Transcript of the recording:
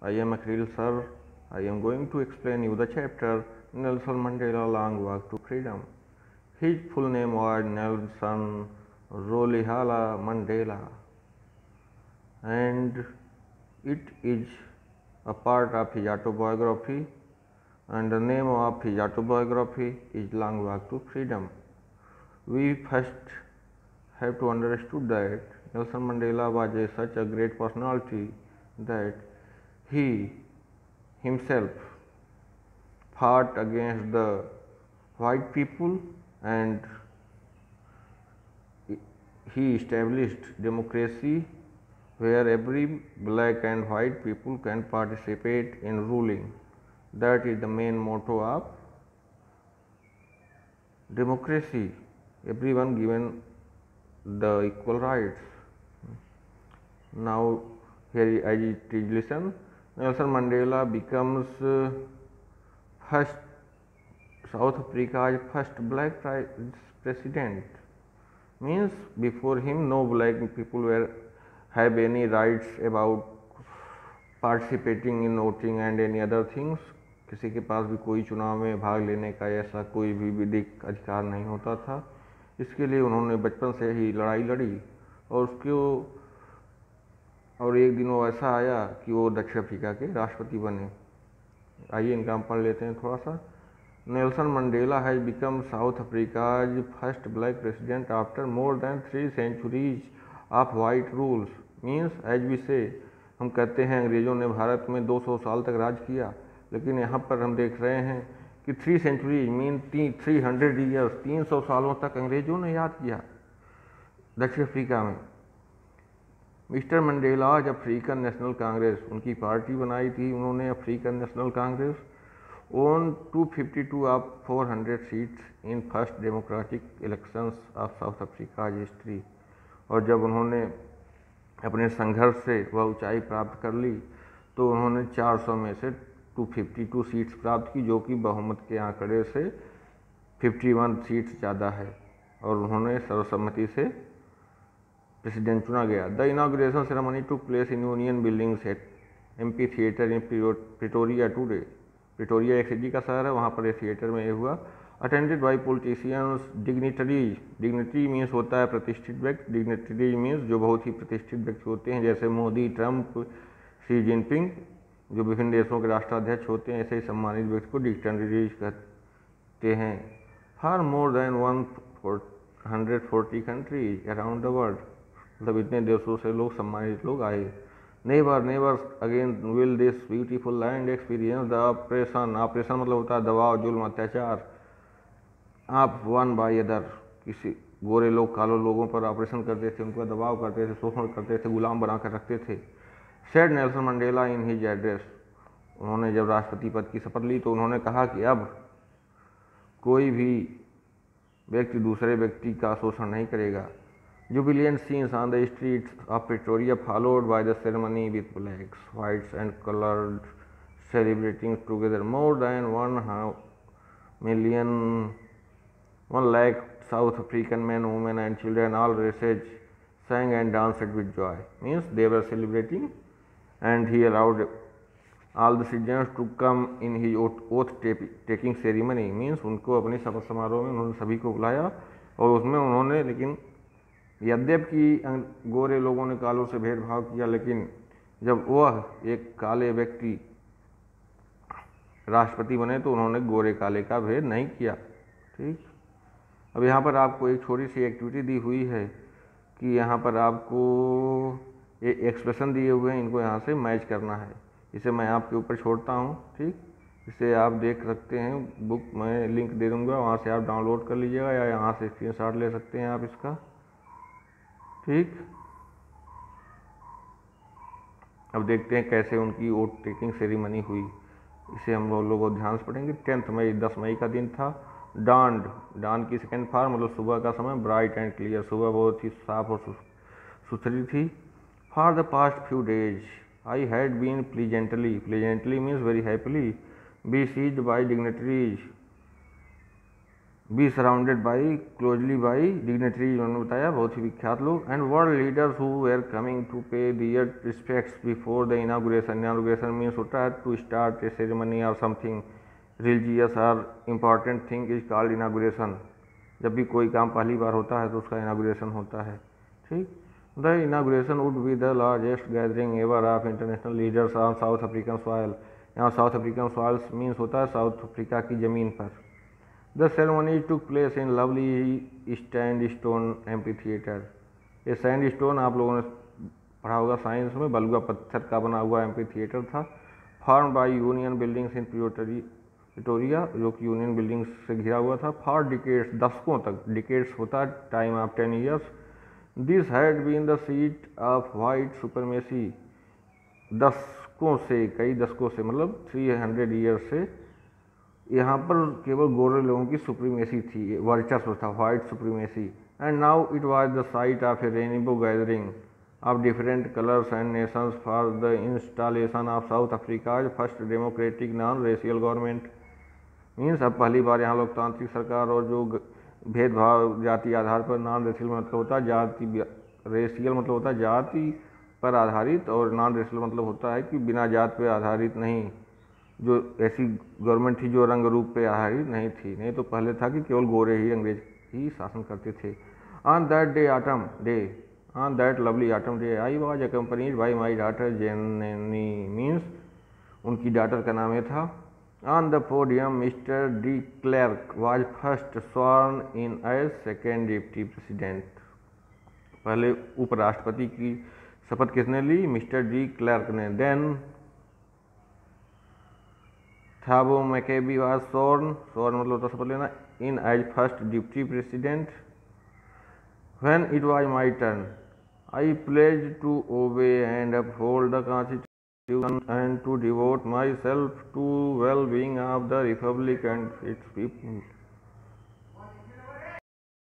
I am Akhil sir. I am going to explain you the chapter Nelson Mandela Long Walk to Freedom. His full name was Nelson Rolihlahla Mandela, and it is a part of his autobiography, and the name of his autobiography is Long Walk to Freedom. We first have to understand that Nelson Mandela was such a great personality that he himself fought against the white people, and he established democracy where every black and white people can participate in ruling. That is the main motto of democracy, everyone given the equal rights. Now here as it is listen, Nelson Mandela becomes first South Africa's first black president. Means before him no black people were have any rights about participating in voting and any other things. किसी के पास भी कोई चुनाव में भाग लेने का ऐसा कोई भी विधिक अधिकार नहीं होता था। इसके लिए उन्होंने बचपन से ही लड़ाई लड़ी और उसको और एक दिन वो ऐसा आया कि वो दक्षिण अफ्रीका के राष्ट्रपति बने। आइए इनका हम पढ़ लेते हैं थोड़ा सा। Nelson Mandela has become South Africa's first black president after more than 3 centuries of white rules. Means as we say हम कहते हैं अंग्रेज़ों ने भारत में 200 साल तक राज किया, लेकिन यहाँ पर हम देख रहे हैं कि 3 centuries मीन 300 ईयर्स 300 सालों तक अंग्रेज़ों ने याद किया दक्षिण अफ्रीका में। मिस्टर मंडेला आज अफ्रीकन नेशनल कांग्रेस उनकी पार्टी बनाई थी उन्होंने, African national Congress own 252 of 400 seats in first democratic elections of south Africa history. और जब उन्होंने अपने संघर्ष से वह ऊंचाई प्राप्त कर ली तो उन्होंने 400 में से 252 सीट्स प्राप्त की, जो कि बहुमत के आंकड़े से 51 सीट्स ज़्यादा है, और उन्होंने सर्वसम्मति से प्रेसिडेंट चुना गया। The inauguration ceremony took place in union buildings eight amphi theatre in Pretoria today. Pretoria एक सिटी का शहर है, वहाँ पर एक थिएटर में ये हुआ। Attended by politicians, dignitaries, dignity means होता है प्रतिष्ठित व्यक्ति, डिग्निटरीज मीन्स जो बहुत ही प्रतिष्ठित व्यक्ति होते हैं, जैसे मोदी, ट्रंप, शी जिनपिंग जो विभिन्न देशों के राष्ट्राध्यक्ष होते हैं, ऐसे ही सम्मानित व्यक्ति को डिग्निटरीज कहते हैं। For more than 140 countries around the world, मतलब इतने देशों से लोग सम्मानित लोग आए। Never again will this beautiful land experience the operation, operation मतलब होता है दबाव, जुल्म, अत्याचार, आप वन बाय अदर, किसी गोरे लोग कालो लोगों पर ऑपरेशन करते थे, उनका दबाव करते थे, शोषण करते थे, गुलाम बना कर रखते थे। Said Nelson Mandela in his address, उन्होंने जब राष्ट्रपति पद की शपथ ली तो उन्होंने कहा कि अब कोई भी व्यक्ति दूसरे व्यक्ति का शोषण नहीं करेगा। Jubilant scenes on the streets of Pretoria followed by the ceremony with blacks, whites and colored celebrating together. More than 1 lakh South African men, women and children, all races, sang and danced with joy. Means they were celebrating, and he allowed all the citizens to come in his oath taking ceremony. Means उनको अपने शपथ समारोह में उन्होंने सभी को बुलाया, और उसमें उन्होंने लेकिन यद्यपि गोरे लोगों ने कालों से भेदभाव किया, लेकिन जब वह एक काले व्यक्ति राष्ट्रपति बने तो उन्होंने गोरे काले का भेद नहीं किया। ठीक, अब यहाँ पर आपको एक छोटी सी एक्टिविटी दी हुई है कि यहाँ पर आपको एक एक्सप्रेशन दिए हुए हैं, इनको यहाँ से मैच करना है। इसे मैं आपके ऊपर छोड़ता हूँ। ठीक, इसे आप देख सकते हैं, बुक मैं लिंक दे दूँगा, वहाँ से आप डाउनलोड कर लीजिएगा या यहाँ से स्क्रीनशॉट ले सकते हैं आप इसका। ठीक, अब देखते हैं कैसे उनकी वोट टेकिंग सेरेमनी हुई। इसे हम लोग ध्यान से पढ़ेंगे। 10 मई 10 मई का दिन था। डान की सेकेंड फॉर्म मतलब सुबह का समय, ब्राइट एंड क्लियर, सुबह बहुत ही साफ और सुथरी थी। For the past few days I had been pleasantly means very happily be seized by dignitaries, be surrounded by closely by dignitary, उन्होंने बताया बहुत ही विख्यात लोग, and world leaders who were coming to pay their respects before the inauguration. Inauguration means होता है to start a ceremony और something religious और important thing is called inauguration. जब भी कोई काम पहली बार होता है तो उसका इनागुरेशन होता है, ठीक। The inauguration would be the largest gathering ever of international leaders on south African soil. यहाँ साउथ अफ्रीकन सॉइल्स मीन्स होता है साउथ अफ्रीका की ज़मीन पर। The ceremony took place in lovely stand stone amphi theatre. ये sand stone आप लोगों ने पढ़ा होगा साइंस में, बलुआ पत्थर का बना हुआ एम्पी थिएटर था। Form by union buildings in Pretoria, जो कि यूनियन बिल्डिंग्स से घिरा हुआ था। फॉर डिकेड्स, दशकों तक, डिकेड्स होता है time of 10 years. This had been the seat of white supremacy. दशकों से, कई दशकों से, मतलब 300 ईयर्स से यहाँ पर केवल गोरे लोगों की सुप्रीमेसी थी, वर्चस्व था, white supremacy. And now it was the site of A rainbow gathering of different colours and Nations for the installation of south Africa's first democratic non racial government. Means अब पहली बार यहाँ लोकतांत्रिक सरकार, और जो भेदभाव जाति आधार पर, नॉन रेशियल मतलब होता है जाति, रेशियल मतलब होता है जाति पर आधारित, और नॉन रेशियल मतलब होता है कि बिना जात पे आधारित नहीं, जो ऐसी गवर्नमेंट थी जो रंग रूप पे आधारित नहीं थी। नहीं तो पहले था कि केवल गोरे ही अंग्रेज ही शासन करते थे। On that day autumn day, on that lovely autumn day I was accompanied by my daughter Jenny, means उनकी डॉटर का नाम ये था। On the podium mister de Klerk was first sworn in as second deputy president. पहले उपराष्ट्रपति की शपथ किसने ली? मिस्टर डी क्लर्क ने। Then Thabo Mbeki was sworn मतलब होता शपथ लेना, in as first deputy president. When it was my turn, I pledged to obey and uphold the constitution and to devote myself to well-being of the republic and its people.